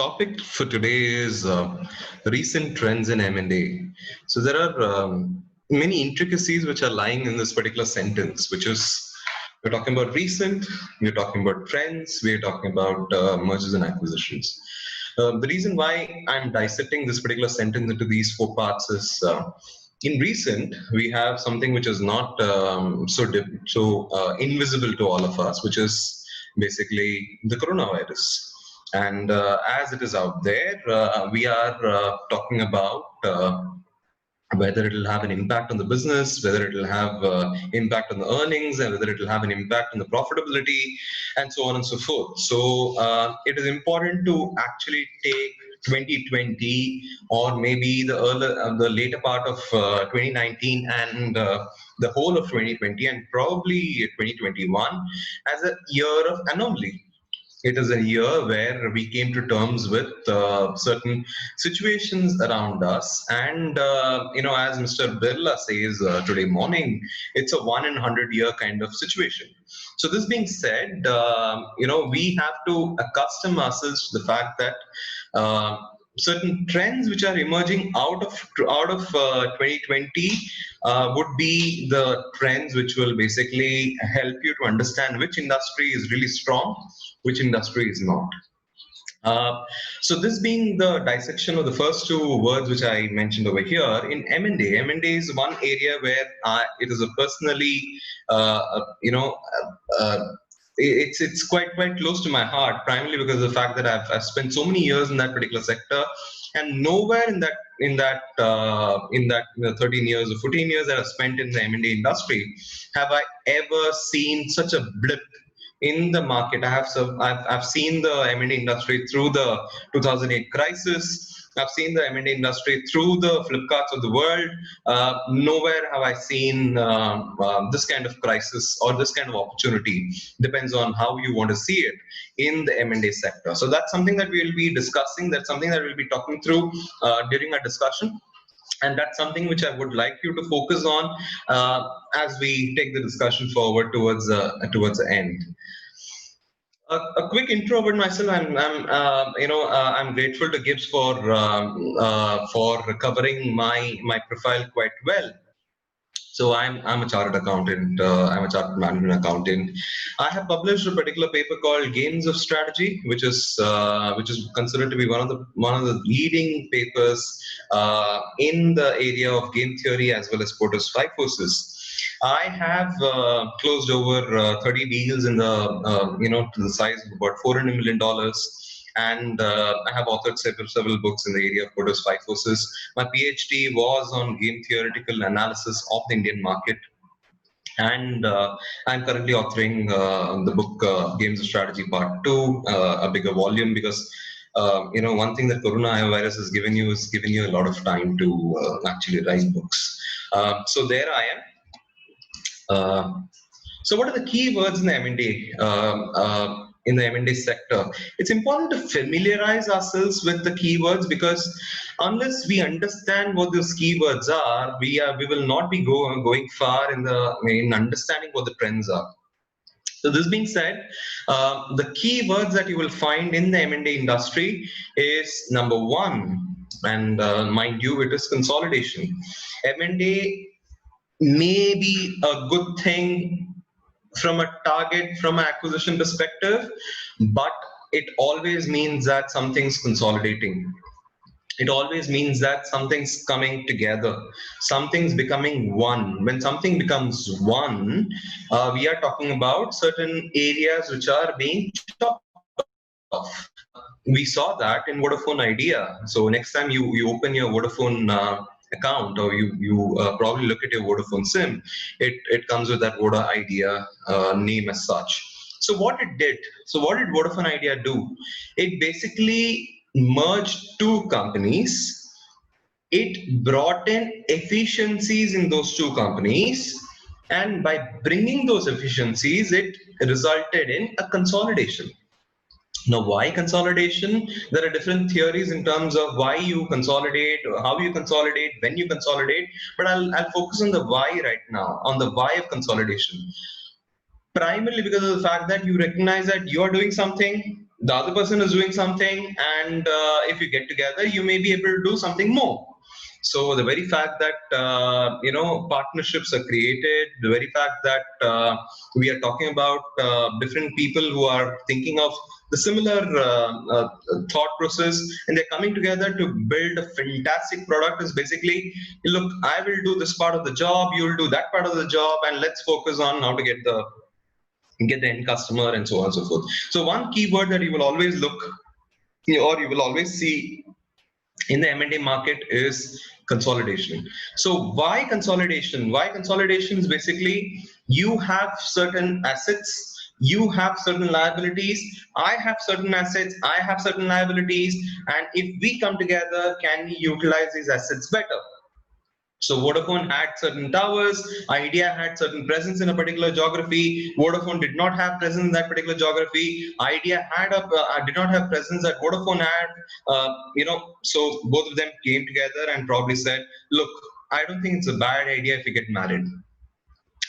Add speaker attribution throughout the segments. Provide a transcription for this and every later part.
Speaker 1: topic for today is recent trends in M&A. So there are many intricacies which are lying in this particular sentence, which is we're talking about recent, we're talking about trends, we're talking about mergers and acquisitions. The reason why I'm dissecting this particular sentence into these four parts is in recent, we have something which is not so invisible to all of us, which is basically the coronavirus. And as it is out there, we are talking about whether it will have an impact on the business, whether it will have impact on the earnings, and whether it will have an impact on the profitability, and so on and so forth. So it is important to actually take 2020 or maybe the later part of 2019 and the whole of 2020 and probably 2021 as a year of anomaly. It is a year where we came to terms with certain situations around us, and as Mr. Birla says today morning, it's a 1 in 100 year kind of situation. So this being said, we have to accustom ourselves to the fact that certain trends which are emerging out of 2020 would be the trends which will basically help you to understand which industry is really strong, which industry is not. So this being the dissection of the first two words which I mentioned over here, in M&A, M&A is one area where it is a personally, it's quite close to my heart, primarily because of the fact that I've spent so many years in that particular sector, and nowhere in that 13 years or 14 years that I've spent in the M&A industry have I ever seen such a blip in the market. I've seen the M&A industry through the 2008 crisis. I've seen the M&A industry through the Flipkarts of the world. Nowhere have I seen this kind of crisis or this kind of opportunity. Depends on how you want to see it in the M&A sector. So that's something that we'll be discussing. That's something that we'll be talking through during our discussion. And that's something which I would like you to focus on as we take the discussion forward towards the end. A quick intro about myself. I'm grateful to GIBS for covering my profile quite well. So I'm a chartered accountant. I'm a chartered management accountant. I have published a particular paper called Games of Strategy, which is considered to be one of the leading papers in the area of game theory as well as Porter's Five Forces. I have closed over 30 deals in to the size of about $400 million. And I have authored several books in the area of Porter's Five Forces. My Ph.D. was on game theoretical analysis of the Indian market. And I'm currently authoring the book Games of Strategy Part 2, a bigger volume, because one thing that coronavirus has given you is a lot of time to actually write books. So there I am. So what are the key words in the M&A sector? It's important to familiarize ourselves with the keywords, because unless we understand what those keywords are, we will not be going far in understanding what the trends are. So this being said, the key words that you will find in the M&A industry is number one, and mind you, it is consolidation. M&A may be a good thing from an acquisition perspective, but it always means that something's consolidating. It always means that something's coming together, something's becoming one. When something becomes one, we are talking about certain areas which are being chopped off. We saw that in Vodafone Idea. So next time you open your Vodafone account, or you probably look at your Vodafone SIM, it comes with that Voda Idea name as such. So what did Vodafone Idea do? It basically merged two companies. It brought in efficiencies in those two companies, and by bringing those efficiencies, it resulted in a consolidation. Now, why consolidation? There are different theories in terms of why you consolidate, or how you consolidate, when you consolidate, but I'll focus on the why right now, on the why of consolidation. Primarily because of the fact that you recognize that you are doing something, the other person is doing something, and if you get together, you may be able to do something more. So the very fact that partnerships are created, the very fact that we are talking about different people who are thinking of the similar thought process, and they're coming together to build a fantastic product is basically, look, I will do this part of the job, you will do that part of the job, and let's focus on how to get the end customer and so on and so forth. So one keyword that you will always look, or you will always see in the M&A market is consolidation. So why consolidation? Why consolidation is basically, you have certain assets, you have certain liabilities, I have certain assets, I have certain liabilities, and if we come together, can we utilize these assets better? So Vodafone had certain towers, Idea had certain presence in a particular geography, Vodafone did not have presence in that particular geography, Idea had did not have presence that Vodafone had, so both of them came together and probably said, look, I don't think it's a bad idea if we get married.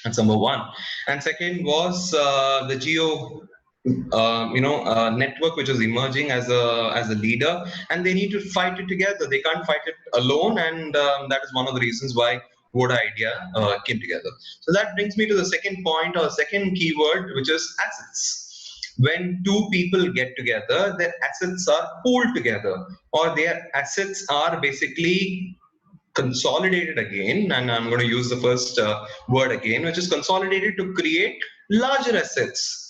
Speaker 1: That's number one. And second was the geo network which is emerging as a leader, and they need to fight it together. They can't fight it alone, and that is one of the reasons why Voda Idea came together. So that brings me to the second point, or second keyword, which is assets. When two people get together, their assets are pooled together, or their assets are basically consolidated again, and I'm going to use the first word again, which is consolidated, to create larger assets.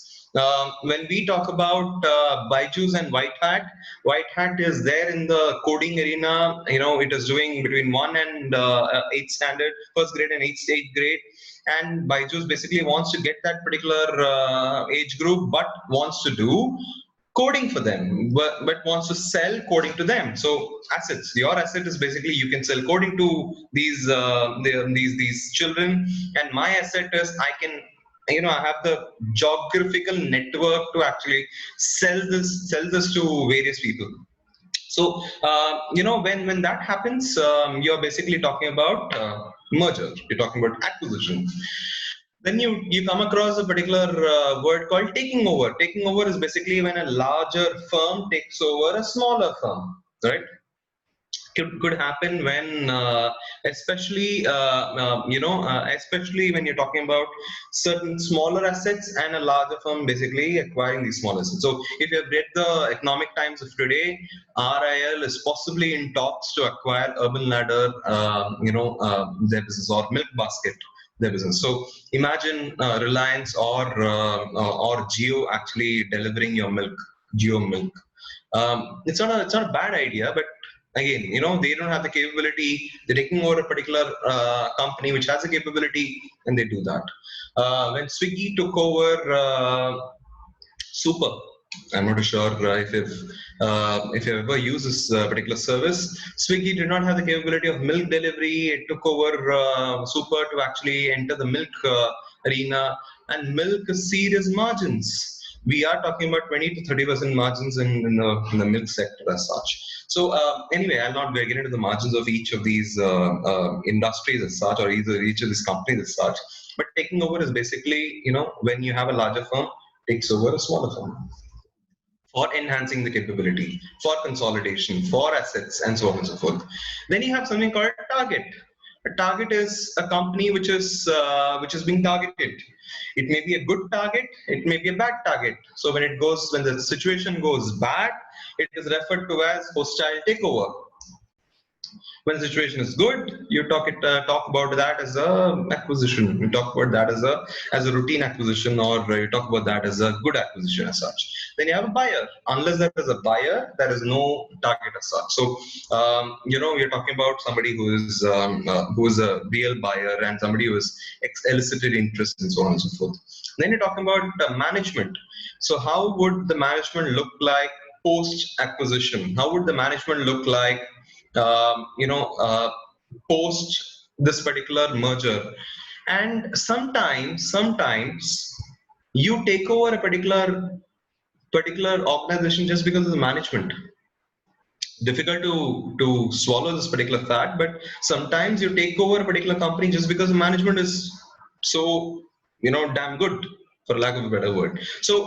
Speaker 1: When we talk about Byju's and Whitehead is there in the coding arena. It is doing between 1 and 8 standard, first grade and 8th grade. And Byju's basically wants to get that particular age group, but wants to do coding for them, but wants to sell coding to them. So assets, your asset is basically, you can sell coding to these children, and my asset is, I can, I have the geographical network to actually sell this to various people. So when that happens, you're basically talking about merger, you're talking about acquisition. Then you come across a particular word called taking over. Taking over is basically when a larger firm takes over a smaller firm, right? Could happen when especially when you're talking about certain smaller assets and a larger firm basically acquiring these smaller assets. So if you have read the Economic Times of today, RIL is possibly in talks to acquire Urban Ladder, their business, or Milk Basket, their business. So imagine Reliance or Geo actually delivering your milk, Geo milk. It's not a bad idea, but again, they don't have the capability. They're taking over a particular company which has a capability, and they do that. When Swiggy took over Super, I'm not sure if you ever use this particular service. Swiggy did not have the capability of milk delivery. It took over Super to actually enter the milk arena, and milk is serious margins. We are talking about 20 to 30% margins in the milk sector as such. So anyway, I'll not get into the margins of each of these industries as such, or either each of these companies as such. But taking over is basically, when you have a larger firm takes over a smaller firm, for enhancing the capability, for consolidation, for assets, and so on and so forth. Then you have something called target. A target is a company which is being targeted. It may be a good target, it may be a bad target. So when the situation goes bad, it is referred to as hostile takeover. When the situation is good, you talk about that as a acquisition. You talk about that as a routine acquisition, or you talk about that as a good acquisition as such. Then you have a buyer. Unless there is a buyer, there is no target as such. So you're talking about somebody who is a real buyer, and somebody who has elicited interest, and so on and so forth. Then you're talking about management. So how would the management look like post acquisition? How would the management look like post this particular merger? And sometimes you take over a particular organization just because of the management. Difficult to swallow this particular fact, but sometimes you take over a particular company just because the management is so damn good. for lack of a better word. So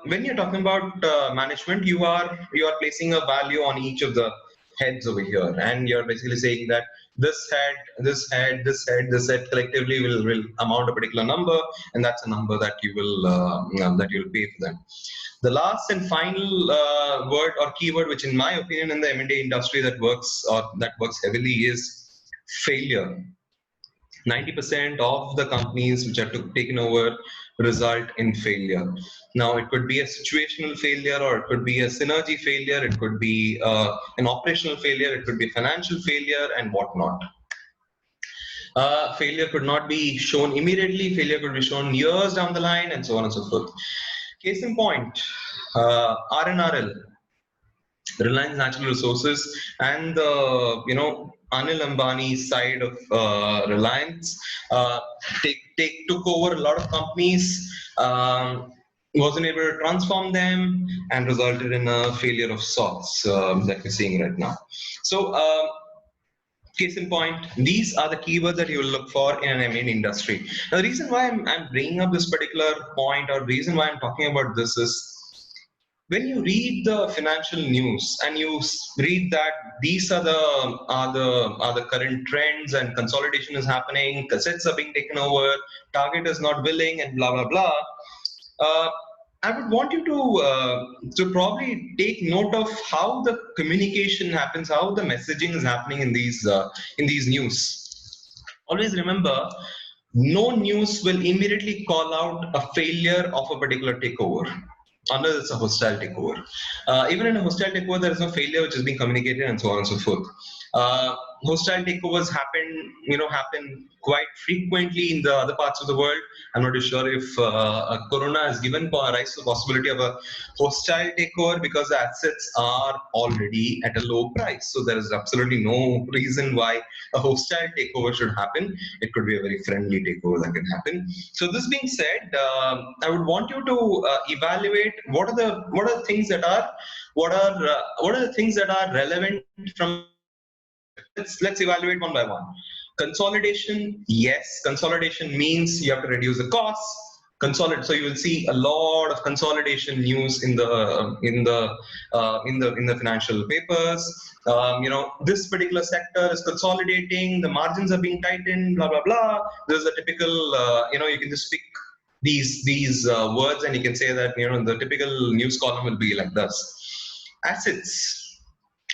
Speaker 1: when you're talking about management, you are placing a value on each of the heads over here, and you're basically saying that this head, this head collectively will amount a particular number, and that's a number that you will that you'll pay for them. The last and final word or keyword, which in my opinion in the M&A industry that works heavily, is failure. 90% of the companies which are taken over result in failure. Now, it could be a situational failure, or it could be a synergy failure, it could be an operational failure, it could be financial failure, and whatnot. Failure could not be shown immediately, failure could be shown years down the line, and so on and so forth. Case in point, RNRL, Reliance Natural Resources, and the Anil Ambani side of Reliance took over a lot of companies, wasn't able to transform them, and resulted in a failure of sorts that we're seeing right now. So, case in point, these are the keywords that you will look for in an M&A industry. Now, the reason why I'm bringing up this particular point, or the reason why I'm talking about this, is when you read the financial news and you read that these are the current trends, and consolidation is happening, cassettes are being taken over, target is not willing, and blah blah blah. Uh, I would want you to probably take note of how the communication happens, how the messaging is happening in these news. Always remember, no news will immediately call out a failure of a particular takeover unless it's a hostile takeover. Even in a hostile takeover, there is no failure which is being communicated, and so on and so forth. Hostile takeovers happen quite frequently in the other parts of the world. I'm not too sure if Corona has given rise to the possibility of a hostile takeover, because the assets are already at a low price. So there is absolutely no reason why a hostile takeover should happen. It could be a very friendly takeover that can happen. So this being said, I would want you to evaluate what are the things that are relevant from perspective. Let's evaluate one by one. Consolidation, yes, consolidation means you have to reduce the costs. So you will see a lot of consolidation news in the financial papers. This particular sector is consolidating, the margins are being tightened, blah blah blah. There's a typical, you can just pick these words, and you can say that the typical news column will be like this: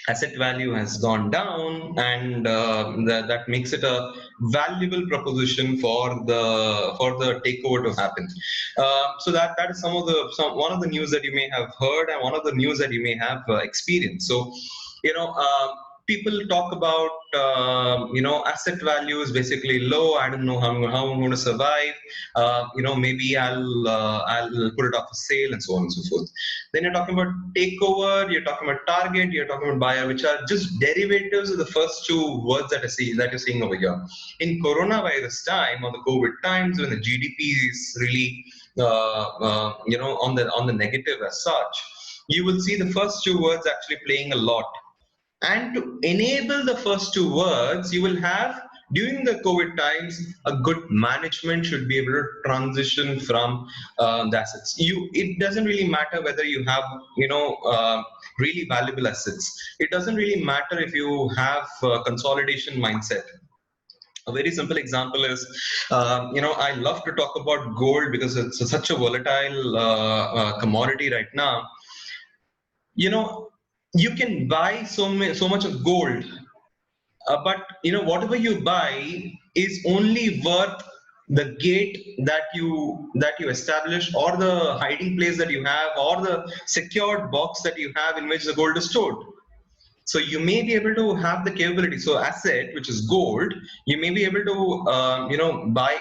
Speaker 1: asset value has gone down, and that makes it a valuable proposition for the takeover to happen. So that is one of the news that you may have heard, and one of the news that you may have experienced. So people talk about asset value is basically low. I don't know how I'm going to survive. Maybe I'll put it up for sale, and so on and so forth. Then you're talking about takeover, you're talking about target, you're talking about buyer, which are just derivatives of the first two words that you're seeing over here. In coronavirus time, or the COVID times, when the GDP is really on the negative as such, you will see the first two words actually playing a lot. And to enable the first two words, you will have, during the COVID times, a good management should be able to transition from the assets. It doesn't really matter whether you have, really valuable assets. It doesn't really matter if you have consolidation mindset. A very simple example is, I love to talk about gold because it's such a volatile commodity right now. You can buy so much of gold, but whatever you buy is only worth the gate that you establish, or the hiding place that you have, or the secured box that you have in which the gold is stored. So you may be able to have the capability. So asset, which is gold, you may be able to buy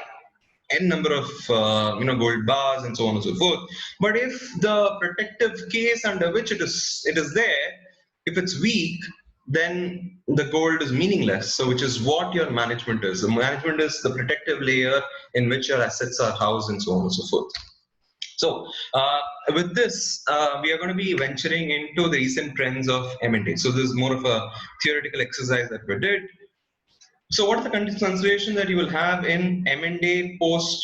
Speaker 1: n number of gold bars, and so on and so forth. But if the protective case under which it is there, if it's weak, then the gold is meaningless. So which is what your management is. The management is the protective layer in which your assets are housed, and so on and so forth. So with this, we are going to be venturing into the recent trends of M&A. So this is more of a theoretical exercise that we did. So what are the considerations that you will have in M&A post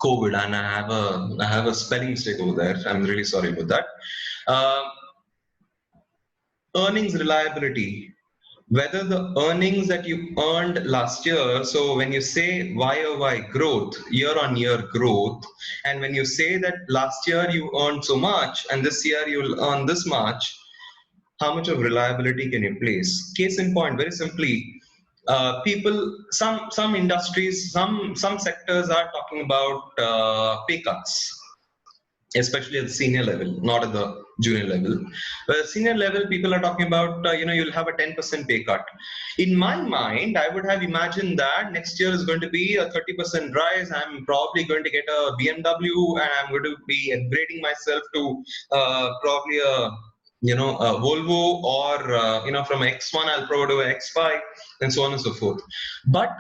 Speaker 1: COVID, and I have a spelling mistake over there. I'm really sorry about that. Uh, Earnings reliability, whether the earnings that you earned last year, so when you say YOY growth, year on year growth, and when you say that last year you earned so much and this year you'll earn this much, how much of reliability can you place? Case in point, very simply, people, some industries, some sectors are talking about pay cuts, especially at the senior level, not at the junior level. But at senior level, people are talking about, you'll have a 10% pay cut. In my mind, I would have imagined that next year is going to be a 30% rise. I'm probably going to get a BMW, and I'm going to be upgrading myself to probably a Volvo, or from X1 I'll probably do an X5, and so on and so forth. But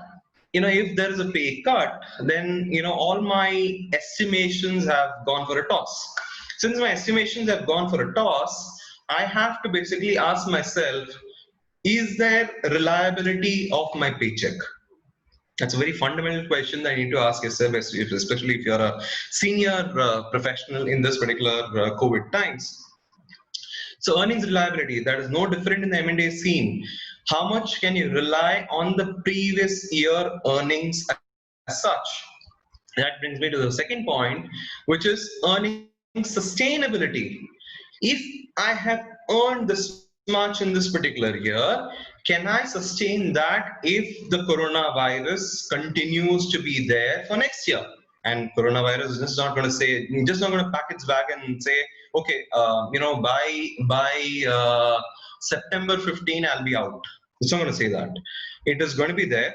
Speaker 1: if there is a pay cut, then all my estimations have gone for a toss. Since my estimations have gone for a toss, I have to basically ask myself, is there reliability of my paycheck? That's a very fundamental question that you need to ask yourself, especially if you're a senior professional in this particular COVID times. So earnings reliability, that is no different in the M&A scene. How much can you rely on the previous year earnings as such? That brings me to the second point, which is earning sustainability. If I have earned this much in this particular year, can I sustain that if the coronavirus continues to be there for next year? And coronavirus is just not going to pack its bag and say, okay, by September 15, I'll be out. It's not going to say that. It is going to be there.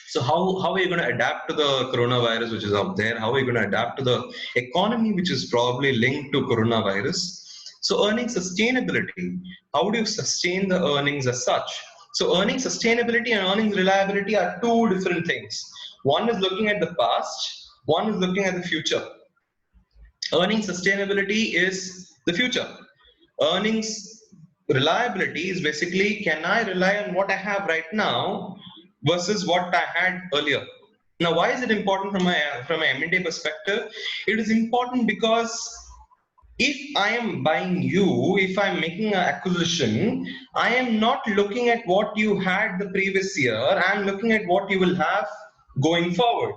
Speaker 1: So how are you going to adapt to the coronavirus which is out there? How are you going to adapt to the economy which is probably linked to coronavirus? So earning sustainability, how do you sustain the earnings as such? So earning sustainability and earnings reliability are two different things. One is looking at the past, one is looking at the future. Earning sustainability is the future. Earnings reliability is basically, can I rely on what I have right now versus what I had earlier? Now, why is it important from an M&A perspective? It is important because if I am buying you, if I'm making an acquisition, I am not looking at what you had the previous year. I'm looking at what you will have going forward.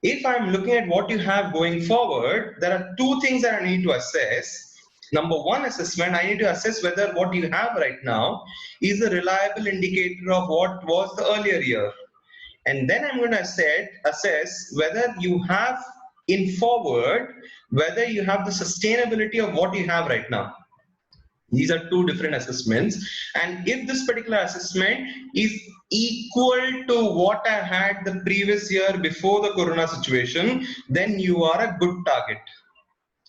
Speaker 1: If I'm looking at what you have going forward, there are two things that I need to assess. Number one assessment, I need to assess whether what you have right now is a reliable indicator of what was the earlier year. And then I'm going to assess whether you have in forward, whether you have the sustainability of what you have right now. These are two different assessments. And if this particular assessment is equal to what I had the previous year before the corona situation, then you are a good target.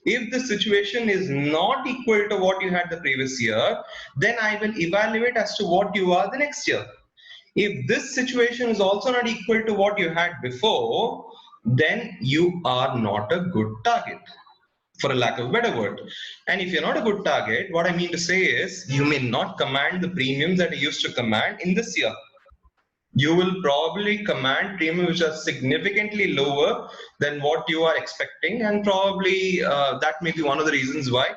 Speaker 1: If the situation is not equal to what you had the previous year, then I will evaluate as to what you are the next year. If this situation is also not equal to what you had before, then you are not a good target, for a lack of a better word. And if you're not a good target, what I mean to say is you may not command the premiums that you used to command in this year. You will probably command premiums which are significantly lower than what you are expecting, and probably that may be one of the reasons why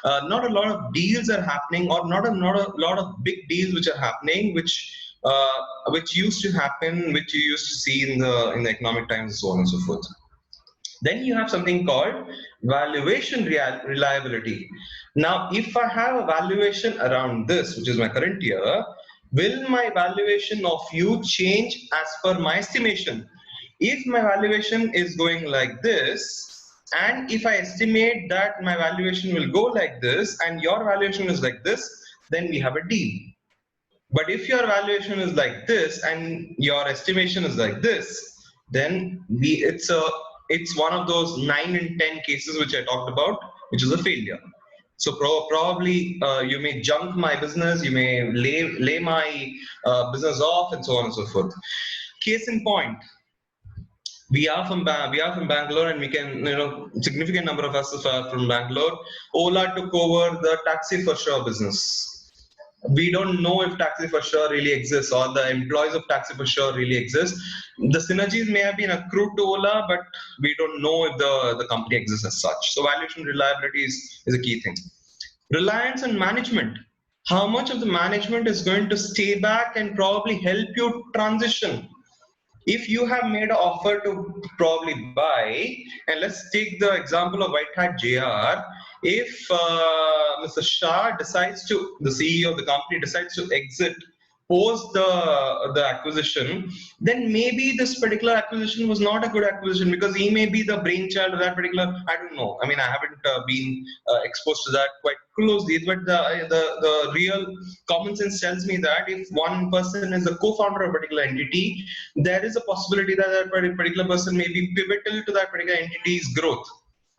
Speaker 1: not a lot of deals are happening, or not a lot of big deals which are happening, which used to happen, which you used to see in the economic times, and so on and so forth. Then you have something called valuation reliability. Now, if I have a valuation around this, which is my current year, will my valuation of you change as per my estimation? If my valuation is going like this, and if I estimate that my valuation will go like this, and your valuation is like this, then we have a deal. But if your valuation is like this and your estimation is like this, then it's one of those 9 in 10 cases which I talked about, which is a failure. So probably you may junk my business, you may lay my business off, and so on and so forth. Case in point, we are from Bangalore, and we can, significant number of us are from Bangalore. Ola took over the taxi for sure business. We don't know if taxi for sure really exists or the employees of taxi for sure really exist. The synergies may have been accrued to Ola, but we don't know if the company exists as such. So valuation reliability is a key thing. Reliance on management. How much of the management is going to stay back and probably help you transition? If you have made an offer to probably buy, and let's take the example of Whitehead Jr. If Mr. Shah decides to, the CEO of the company decides to exit post the acquisition, then maybe this particular acquisition was not a good acquisition because he may be the brainchild of that particular. I don't know. I mean, I haven't been exposed to that quite closely, but the real common sense tells me that if one person is the co-founder of a particular entity, there is a possibility that that particular person may be pivotal to that particular entity's growth.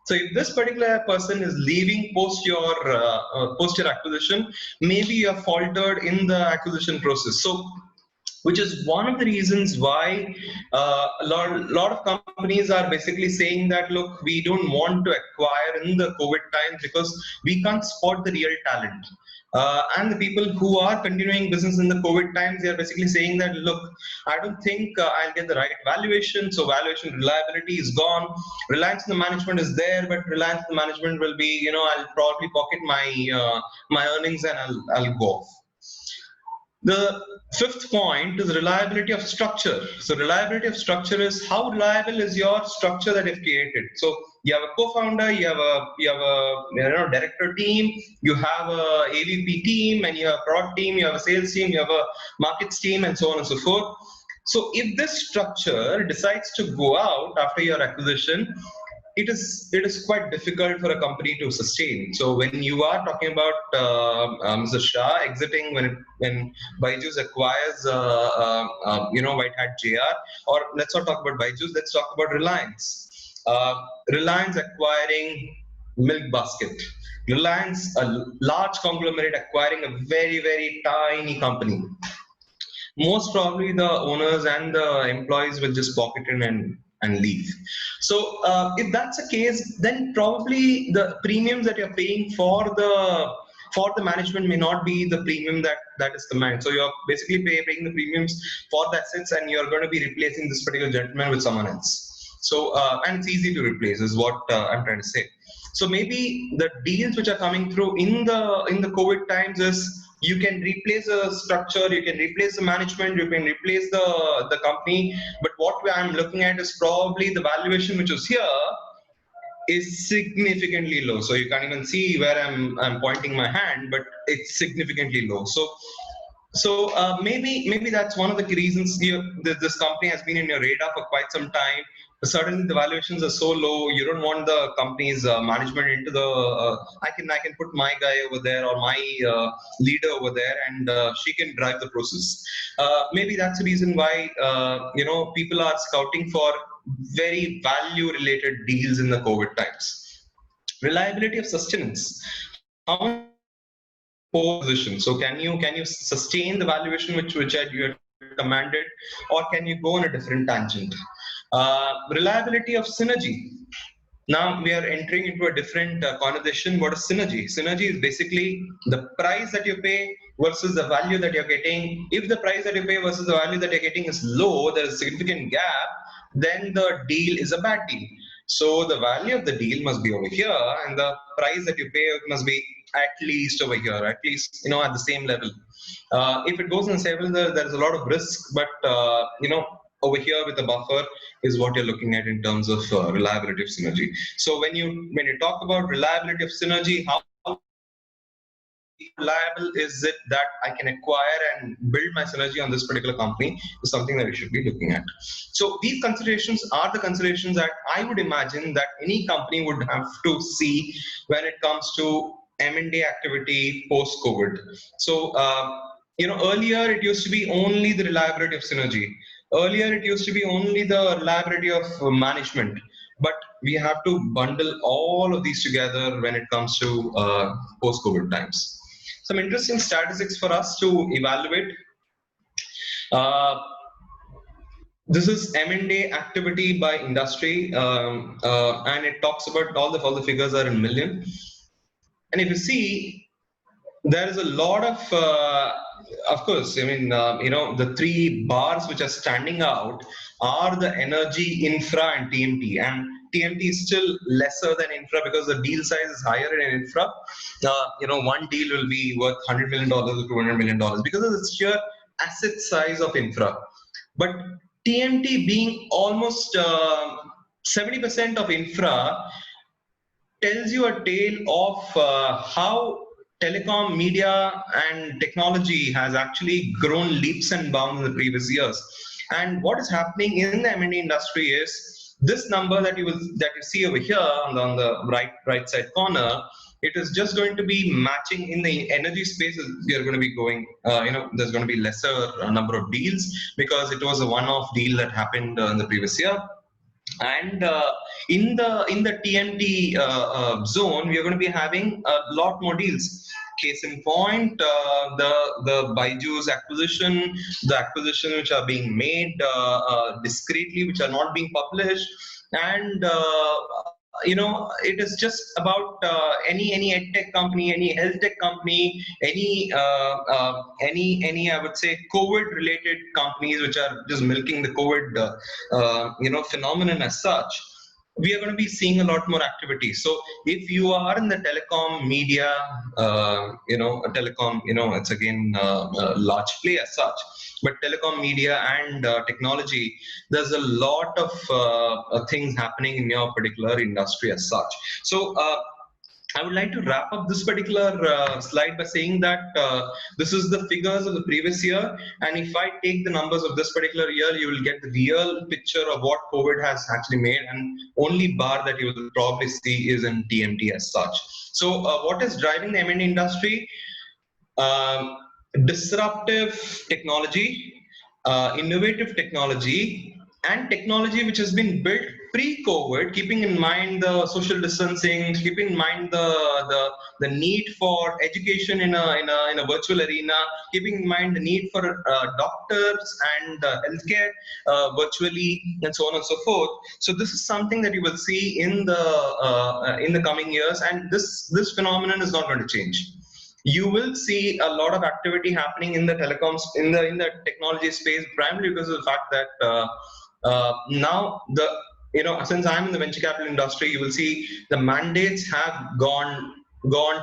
Speaker 1: So if this particular person is leaving post your acquisition, maybe you have faltered in the acquisition process. So which is one of the reasons why lot of companies are basically saying that, look, we don't want to acquire in the COVID times because we can't spot the real talent. And the people who are continuing business in the COVID times, they are basically saying that, look, I don't think I'll get the right valuation, so valuation reliability is gone. Reliance in the management is there, but Reliance in the management will be, I'll probably pocket my earnings and I'll go off. The fifth point is reliability of structure. So reliability of structure is how reliable is your structure that you've created. So you have a co-founder, you have a director team, you have a AVP team, and you have a product team, you have a sales team, you have a markets team, and so on and so forth. So if this structure decides to go out after your acquisition, it is quite difficult for a company to sustain. So when you are talking about Mr. Shah exiting when Byju's acquires Whitehead Jr. Or let's not talk about Byju's, let's talk about Reliance. Reliance acquiring Milk Basket. Reliance, a large conglomerate acquiring a very, very tiny company. Most probably the owners and the employees will just pocket in and leave. So if that's the case, then probably the premiums that you're paying for the management may not be the premium that is commanded. So you're basically paying the premiums for the assets, and you're going to be replacing this particular gentleman with someone else. So and it's easy to replace is what I'm trying to say. So maybe the deals which are coming through in the COVID times is you can replace a structure, you can replace the management, you can replace the company. But what I'm looking at is probably the valuation which was here is significantly low. So you can't even see where I'm pointing my hand, but it's significantly low. So maybe that's one of the reasons this company has been in your radar for quite some time. Certainly, the valuations are so low. You don't want the company's management into the. I can put my guy over there or my leader over there, and she can drive the process. Maybe that's the reason why people are scouting for very value-related deals in the COVID times. Reliability of sustenance. How much position. So can you sustain the valuation which you had commanded, or can you go on a different tangent? Reliability of synergy. Now we are entering into a different conversation. What is synergy? Synergy is basically the price that you pay versus the value that you're getting. If the price that you pay versus the value that you're getting is low, there's a significant gap, then the deal is a bad deal. So the value of the deal must be over here, and the price that you pay must be at least over here, at least at the same level. If it goes in the same level, there's a lot of risk, but over here with the buffer is what you're looking at in terms of reliability of synergy. So when you talk about reliability of synergy, how reliable is it that I can acquire and build my synergy on this particular company is something that we should be looking at. So these considerations are the considerations that I would imagine that any company would have to see when it comes to M&A activity post-COVID. So earlier it used to be only the reliability of synergy. Earlier it used to be only the reliability of management. But we have to bundle all of these together when it comes to post-COVID times. Some interesting statistics for us to evaluate. This is M&A activity by industry, and it talks about all the figures are in million. And if you see, There is a lot of course, I mean, the three bars which are standing out are the energy, infra, and TMT. And TMT is still lesser than infra because the deal size is higher in infra. One deal will be worth $100 million or $200 million because of the sheer asset size of infra. But TMT being almost 70% of infra tells you a tale of how telecom, media, and technology has actually grown leaps and bounds in the previous years. And what is happening in the M&A industry is this number that you see over here on the right side corner. It is just going to be matching in the energy space. We are going to be going. There's going to be lesser number of deals because it was a one-off deal that happened in the previous year. And in the TMT zone, we are going to be having a lot more deals. Case in point, the Byju's acquisition, the acquisition which are being made discreetly, which are not being published, and it is just about any edtech company, any health tech company, any I would say COVID related companies which are just milking the COVID phenomenon as such. We are going to be seeing a lot more activity. So if you are in the telecom media, telecom, it's again a large play as such, but telecom media and technology, there's a lot of things happening in your particular industry as such. So I would like to wrap up this particular slide by saying that this is the figures of the previous year, and if I take the numbers of this particular year, you will get the real picture of what COVID has actually made, and only bar that you will probably see is in TMT as such. So what is driving the M&A industry? Um, Disruptive technology, innovative technology, and technology which has been built pre-COVID, keeping in mind the social distancing, keeping in mind the need for education in a virtual arena, keeping in mind the need for doctors and healthcare virtually, and so on and so forth. So this is something that you will see in the coming years, and this phenomenon is not going to change. You will see a lot of activity happening in the telecoms, in the technology space, primarily because of the fact that now since I'm in the venture capital industry, you will see the mandates have gone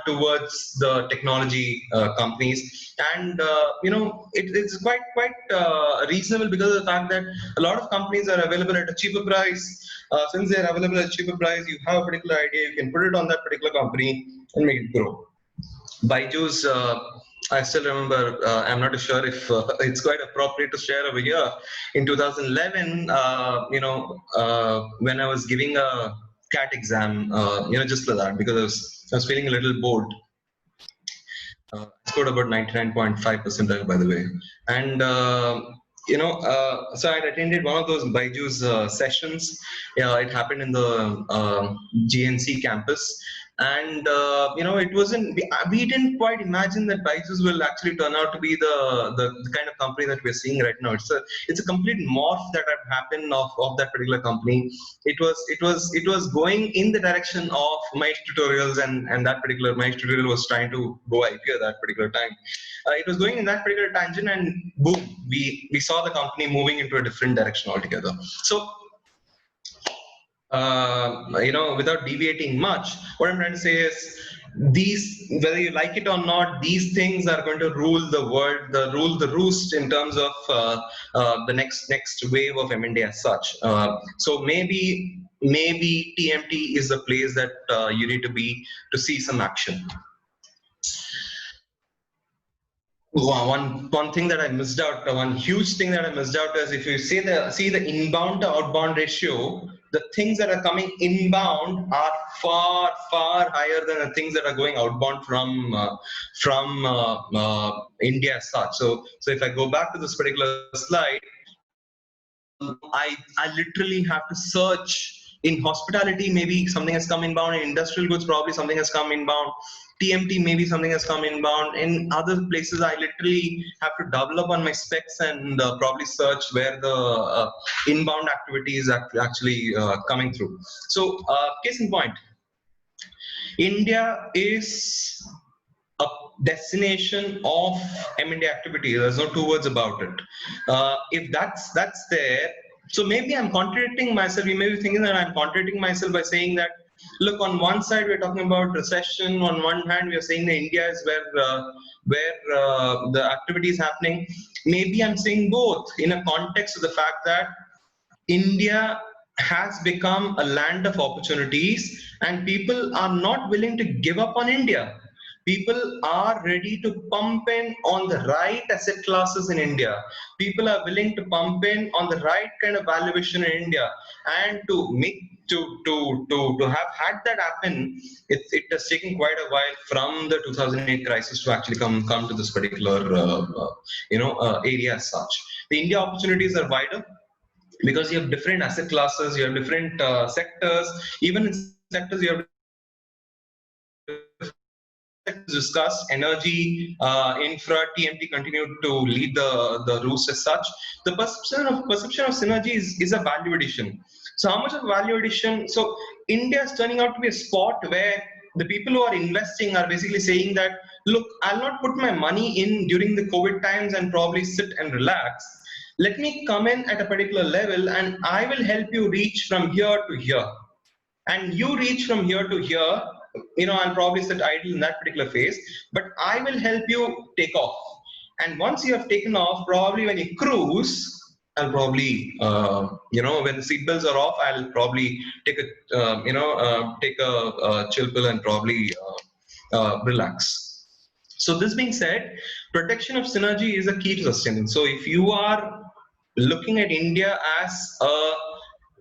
Speaker 1: towards the technology companies, and it's quite reasonable because of the fact that a lot of companies are available at a cheaper price. Since they are available at a cheaper price, you have a particular idea, you can put it on that particular company and make it grow. Byju's, I still remember, I'm not sure if it's quite appropriate to share over here. In 2011, when I was giving a CAT exam, just like that, because I was feeling a little bored. I scored about 99.5% by the way. And, so I attended one of those Byju's sessions. It happened in the GNC campus. And it wasn't. We didn't quite imagine that Byju's will actually turn out to be the kind of company that we're seeing right now. It's a complete morph that had happened of that particular company. It was going in the direction of my tutorials, and that particular my tutorial was trying to go IPO at that particular time. It was going in that particular tangent, and boom, we saw the company moving into a different direction altogether. So without deviating much, what I'm trying to say is these, whether you like it or not, these things are going to rule the world, rule the roost in terms of the next wave of M&A as such. So maybe TMT is the place that you need to be to see some action. One thing that I missed out, one huge thing that I missed out is if you see the inbound to outbound ratio, the things that are coming inbound are far higher than the things that are going outbound from India as such. So if I go back to this particular slide, I literally have to search. In hospitality, maybe something has come inbound. In industrial goods, probably something has come inbound. TMT, maybe something has come inbound. In other places, I literally have to double up on my specs and probably search where the inbound activity is actually coming through. So, case in point, India is a destination of M&A activity. There's no two words about it. If that's there, so maybe I'm contradicting myself. You may be thinking that I'm contradicting myself by saying that, look, on one side we're talking about recession. On one hand, we are saying that India is where the activity is happening. Maybe I'm saying both in a context of the fact that India has become a land of opportunities, and people are not willing to give up on India. People are ready to pump in on the right asset classes in India. People are willing to pump in on the right kind of valuation in India, and to make to have had that happen, it has taken quite a while from the 2008 crisis to actually come to this particular area as such. The India opportunities are wider because you have different asset classes, you have different sectors. Even in sectors, you have discuss energy, infra, TMT continue to lead the routes as such. The perception of synergy is a value addition. So how much of value addition? So India is turning out to be a spot where the people who are investing are basically saying that, look, I'll not put my money in during the COVID times and probably sit and relax. Let me come in at a particular level and I will help you reach from here to here. And you reach from here to here, I'll probably sit idle in that particular phase, but I will help you take off. And once you have taken off, probably when you cruise, I'll probably, when the seatbelts are off, I'll probably take a chill pill and probably relax. So this being said, protection of synergy is a key to sustenance. So if you are looking at India as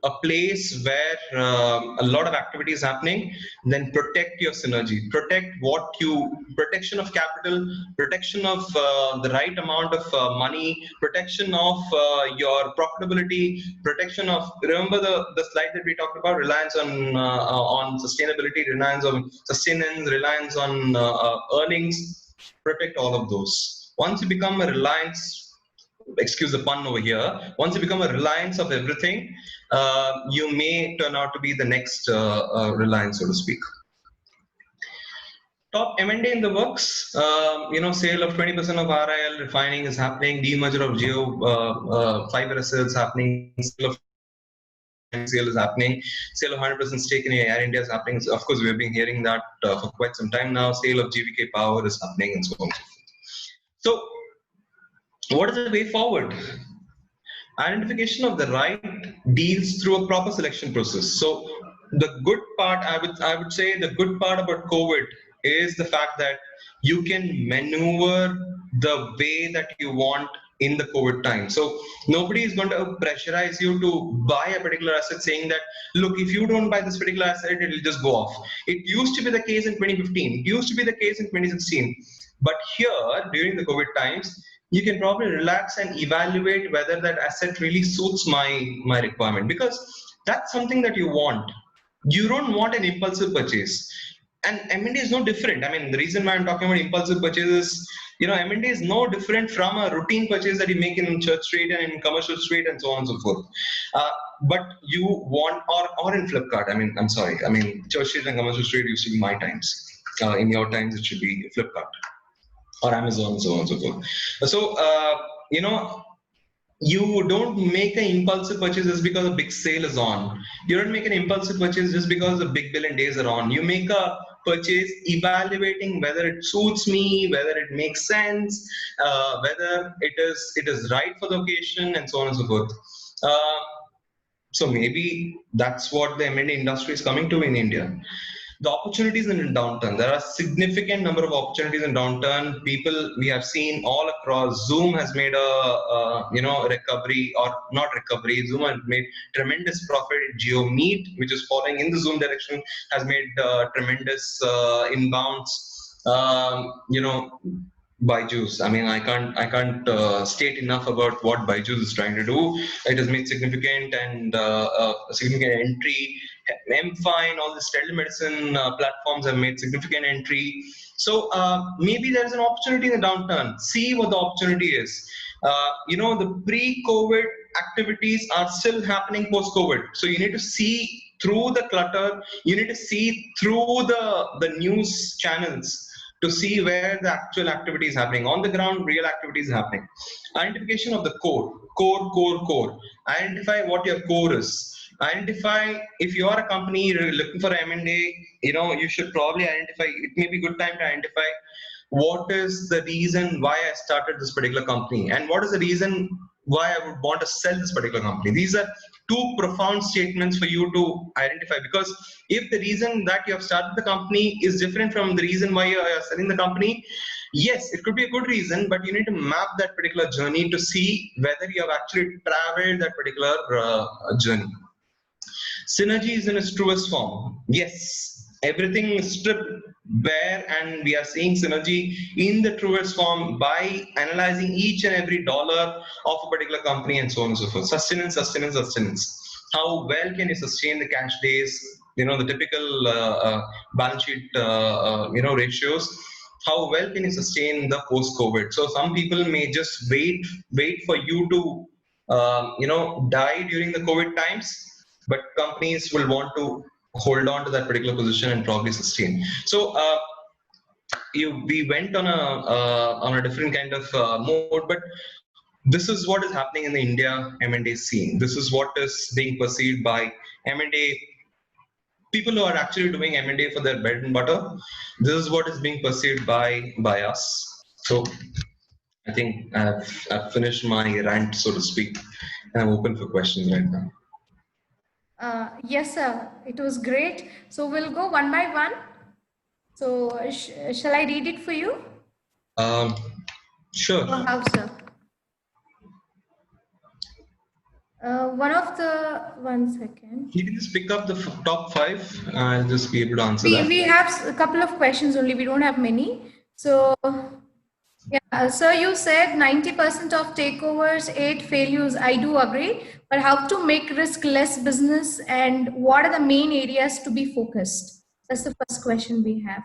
Speaker 1: a place where a lot of activity is happening, then protect your synergy, protection of capital, protection of the right amount of money, protection of your profitability, protection of, remember the slide that we talked about, reliance on sustainability, reliance on sustenance, reliance on earnings, protect all of those. Once you become a reliance, excuse the pun over here, once you become a reliance of everything, you may turn out to be the next Reliance, so to speak. Top M&A in the works, sale of 20% of RIL refining is happening, demerger of Geo fiber assets happening, sale is happening, sale of 100% stake in Air India is happening. So of course, we've been hearing that for quite some time now. Sale of GVK Power is happening, and so on and so forth. So, what is the way forward? Identification of the right deals through a proper selection process. So the good part, I would say the good part about COVID is the fact that you can maneuver the way that you want in the COVID time. So nobody is going to pressurize you to buy a particular asset saying that, look, if you don't buy this particular asset, it will just go off. It used to be the case in 2015. It used to be the case in 2016. But here, during the COVID times, you can probably relax and evaluate whether that asset really suits my requirement, because that's something that you want. You don't want an impulsive purchase. And M&A is no different. I mean, the reason why I'm talking about impulsive purchases is, M&A is no different from a routine purchase that you make in Church Street and in Commercial Street and so on and so forth. But you want, or in Flipkart. I mean, I'm sorry. I mean, Church Street and Commercial Street used to be my times. In your times, it should be Flipkart or Amazon, so on and so forth. So, you don't make an impulsive purchase just because a big sale is on. You don't make an impulsive purchase just because the big billion days are on. You make a purchase evaluating whether it suits me, whether it makes sense, whether it is right for the occasion, and so on and so forth. So maybe that's what the M&A industry is coming to in India. The opportunities in a downturn. There are significant number of opportunities in downturn. People we have seen all across. Zoom has made a recovery, or not recovery. Zoom has made tremendous profit. GeoMeet, which is following in the Zoom direction, has made tremendous inbounds. Byju's. I mean, I can't state enough about what Byju's is trying to do. It has made significant entry. MFine, all these telemedicine platforms have made significant entry. So maybe there's an opportunity in the downturn. See what the opportunity is. The pre-COVID activities are still happening post-COVID. So you need to see through the clutter. You need to see through the news channels. to see where the actual activity is happening. On the ground, real activity is happening. Identification of the core. Identify what your core is. Identify if you are a company you're looking for M&A, you should probably identify. It may be good time to identify what is the reason why I started this particular company, and what is the reason why I would want to sell this particular company. These are two profound statements for you to identify, because if the reason that you have started the company is different from the reason why you are selling the company, yes, it could be a good reason, but you need to map that particular journey to see whether you have actually traveled that particular journey. Synergies in its truest form. Yes, everything is stripped bare, and we are seeing synergy in the truest form by analyzing each and every dollar of a particular company and so on and so forth. Sustenance. How well can you sustain the cash days? The typical balance sheet, ratios. How well can you sustain the post-COVID? So some people may just wait for you to, die during the COVID times, but companies will want to hold on to that particular position and probably sustain. So we went on a different kind of mode, but this is what is happening in the India M&A scene. This is what is being perceived by M&A people who are actually doing M&A for their bread and butter. This is what is being perceived by us. So I think I've finished my rant, so to speak, and I'm open for questions right now.
Speaker 2: Yes, sir. It was great. So we'll go one by one. So shall I read it for you?
Speaker 1: Sure.
Speaker 2: Or how, sir? One second.
Speaker 1: You can just pick up the top 5. I'll just be able to answer that.
Speaker 2: We have a couple of questions only. We don't have many. So, yeah, sir, you said 90% of takeovers, 8 failures. I do agree. But how to make risk less business, and what are the main areas to be focused? That's the first question we have.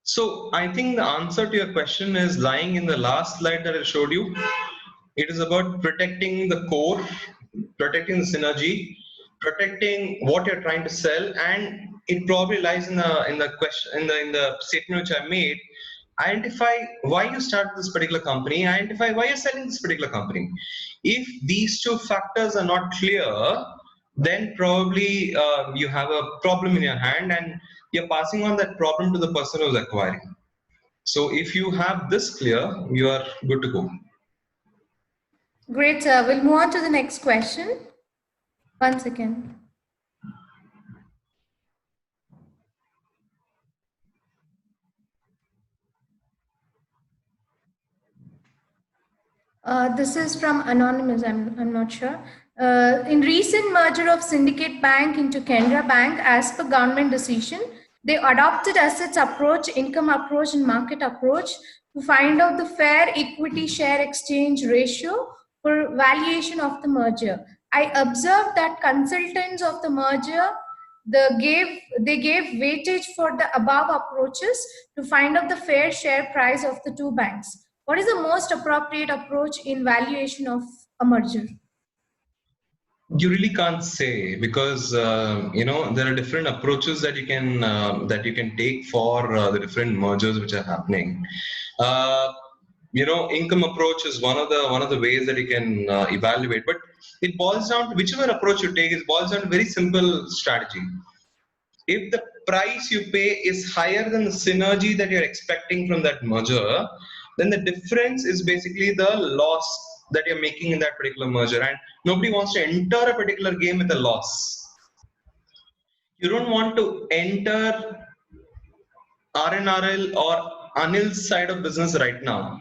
Speaker 1: So I think the answer to your question is lying in the last slide that I showed you. It is about protecting the core, protecting the synergy, protecting what you're trying to sell, and it probably lies in the question in the statement which I made. Identify why you started this particular company. Identify why you're selling this particular company. If these two factors are not clear, then probably you have a problem in your hand, and you're passing on that problem to the person who's acquiring. So if you have this clear, you are good to go.
Speaker 2: Great, sir. We'll move on to the next question. One second. This is from Anonymous, I'm not sure. In recent merger of Syndicate Bank into Canara Bank, as per government decision, they adopted assets approach, income approach, and market approach to find out the fair equity share exchange ratio for valuation of the merger. I observed that consultants of the merger, they gave weightage for the above approaches to find out the fair share price of the two banks. What is the most appropriate approach in valuation of a merger?
Speaker 1: You really can't say, because there are different approaches that you can take for the different mergers which are happening. Income approach is one of the ways that you can evaluate, but it boils down to whichever approach you take. It boils down to very simple strategy. If the price you pay is higher than the synergy that you're expecting from that merger, then the difference is basically the loss that you're making in that particular merger, and nobody wants to enter a particular game with a loss. You don't want to enter RNRL or Anil's side of business right now,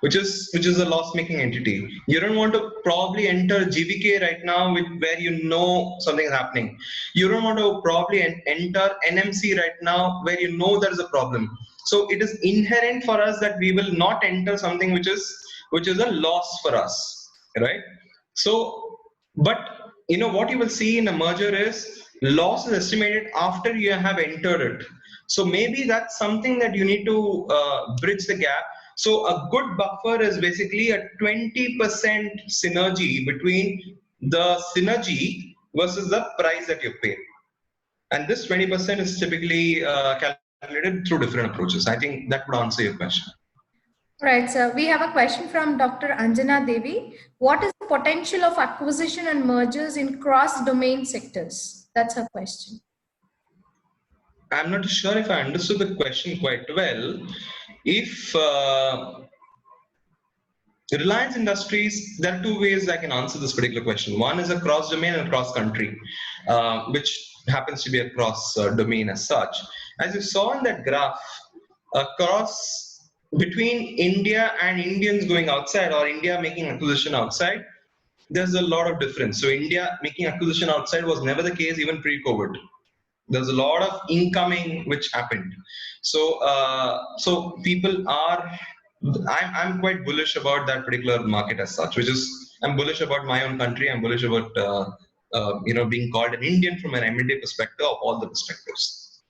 Speaker 1: which is a loss-making entity. You don't want to probably enter GVK right now, where something is happening. You don't want to probably enter NMC right now, where there is a problem. So it is inherent for us that we will not enter something which is a loss for us, right? So, but what you will see in a merger is loss is estimated after you have entered it. So maybe that's something that you need to bridge the gap. So a good buffer is basically a 20% synergy between the synergy versus the price that you pay. And this 20% is typically calculated evaluated through different approaches. I think that would answer your question.
Speaker 2: Right, sir. We have a question from Dr. Anjana Devi. What is the potential of acquisition and mergers in cross-domain sectors? That's her question.
Speaker 1: I'm not sure if I understood the question quite well. If Reliance Industries, there are two ways I can answer this particular question. One is a cross-domain and cross-country, which happens to be a cross-domain as such. As you saw in that graph, across between India and Indians going outside, or India making acquisition outside, there's a lot of difference. So India making acquisition outside was never the case even pre-COVID. There's a lot of incoming which happened. So so people are, I'm quite bullish about that particular market as such, which is, I'm bullish about my own country. I'm bullish about being called an Indian from an M&A perspective of all the perspectives.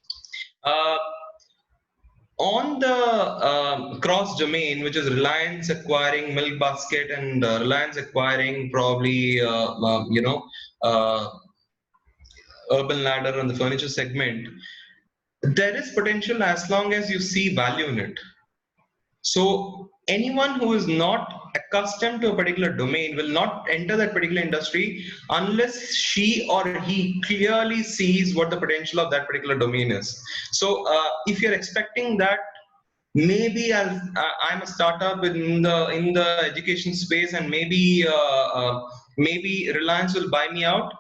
Speaker 1: On the cross domain, which is Reliance acquiring Milk Basket and Reliance acquiring probably Urban Ladder on the furniture segment, there is potential as long as you see value in it. So anyone who is not accustomed to a particular domain will not enter that particular industry unless she or he clearly sees what the potential of that particular domain is. So if you're expecting that maybe I'm a startup in the education space and maybe Reliance will buy me out,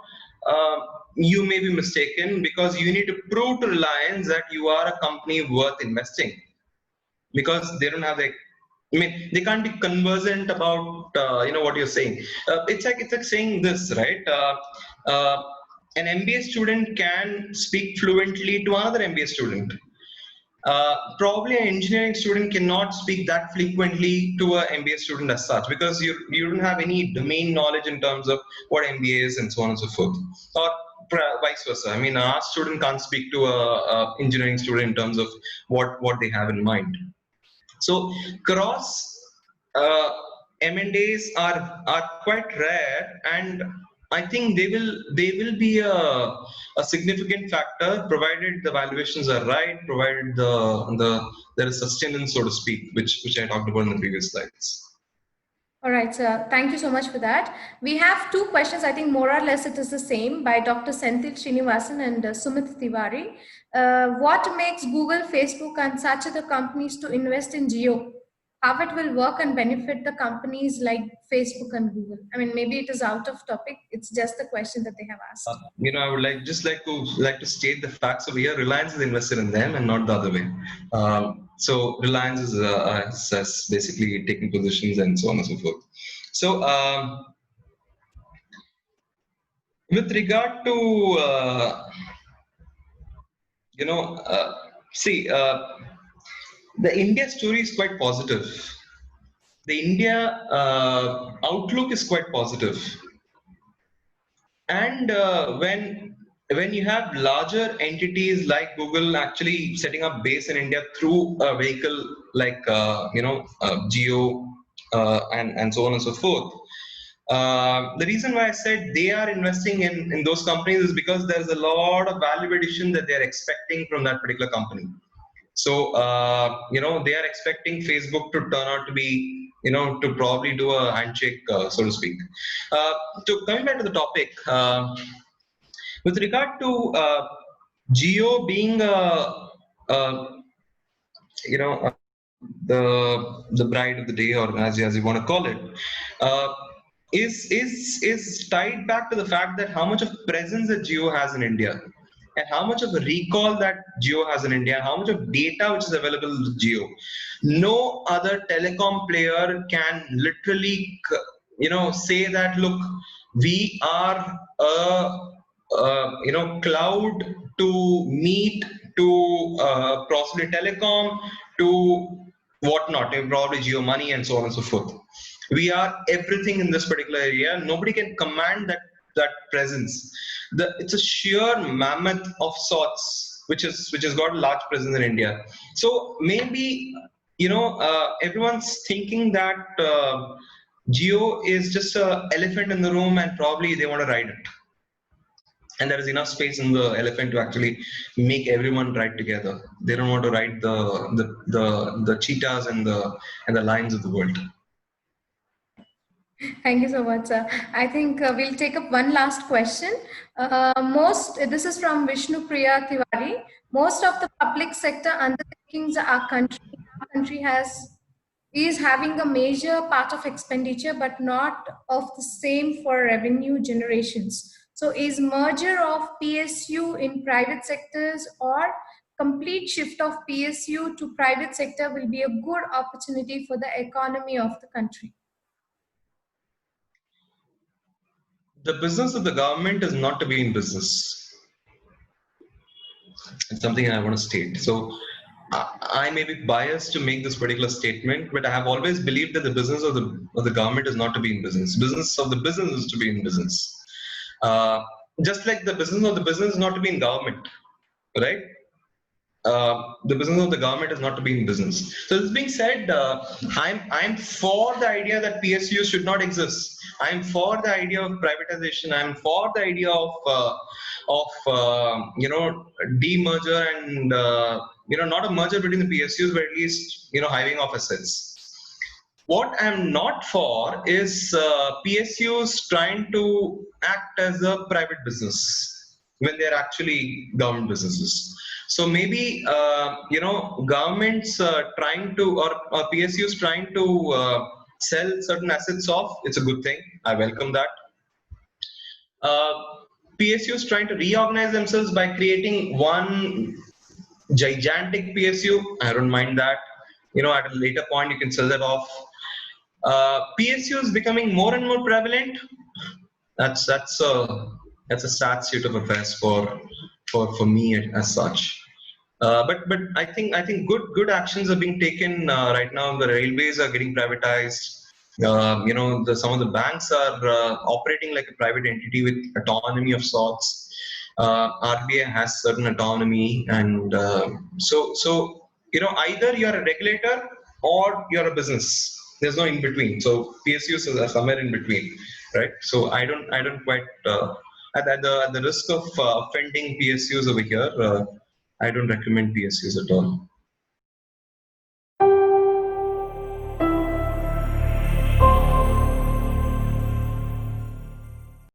Speaker 1: you may be mistaken, because you need to prove to Reliance that you are a company worth investing, because they don't have the, I mean, they can't be conversant about what you're saying. It's like saying this, right? An MBA student can speak fluently to another MBA student. Probably an engineering student cannot speak that frequently to an MBA student as such, because you don't have any domain knowledge in terms of what MBA is and so on and so forth, or vice versa. I mean, our student can't speak to a engineering student in terms of what they have in mind. So cross M&As are quite rare, and I think they will be a significant factor, provided the valuations are right, provided there is sustenance, so to speak, which I talked about in the previous slides.
Speaker 2: All right, sir. Thank you so much for that. We have two questions. I think more or less it is the same, by Dr. Senthil Srinivasan and Sumit Tiwari. What makes Google, Facebook, and such other companies to invest in Geo? How it will work and benefit the companies like Facebook and Google? I mean, maybe it is out of topic. It's just the question that they have asked.
Speaker 1: I would like to state the facts over here. Reliance is invested in them and not the other way. So Reliance is basically taking positions and so on and so forth. So with regard to see, the India story is quite positive. The India outlook is quite positive. And when you have larger entities like Google actually setting up base in India through a vehicle like Geo and so on and so forth. The reason why I said they are investing in those companies is because there's a lot of value addition that they're expecting from that particular company. So they are expecting Facebook to turn out to be, to probably do a handshake, so to speak. Coming back to the topic, with regard to Geo being the bride of the day, or as you want to call it, is tied back to the fact that how much of presence that Geo has in India, and how much of a recall that Geo has in India, and how much of data which is available with Geo. No other telecom player can literally, say that, look, we are a cloud to meet, to possibly telecom, to whatnot, probably Geo Money and so on and so forth. We are everything in this particular area. Nobody can command that presence. It's a sheer mammoth of sorts, which has got a large presence in India. So maybe everyone's thinking that Geo is just an elephant in the room, and probably they want to ride it. and there is enough space in the elephant to actually make everyone ride together. They don't want to ride the cheetahs and the lions of the world.
Speaker 2: Thank you so much, sir. I think we'll take up one last question. This is from Vishnu Priya Tiwari. Most of the public sector undertakings our country is having a major part of expenditure, but not of the same for revenue generations. So is merger of PSU in private sectors or complete shift of PSU to private sector will be a good opportunity for the economy of the country?
Speaker 1: The business of the government is not to be in business. It's something I want to state. So I may be biased to make this particular statement, but I have always believed that the business of the government is not to be in business. Business of the business is to be in business. Just like the business of the business is not to be in government, right? The business of the government is not to be in business. So this being said, I'm for the idea that PSUs should not exist. I'm for the idea of privatization. I'm for the idea of demerger and not a merger between the PSUs, but at least hiving off assets. What I'm not for is PSUs trying to act as a private business when they're actually government businesses. So maybe governments trying to or PSUs trying to sell certain assets off. It's a good thing. I welcome that. PSUs trying to reorganize themselves by creating one gigantic PSU. I don't mind that. At a later point, you can sell that off. PSU is becoming more and more prevalent. That's a sad state of affairs for me as such. But I think good actions are being taken right now. The railways are getting privatized. Some of the banks are operating like a private entity with autonomy of sorts. RBI has certain autonomy, and so either you're a regulator or you're a business. There's no in between. So PSUs are somewhere in between, right? So I don't quite at the risk of offending PSUs over here. I don't recommend PSUs at all.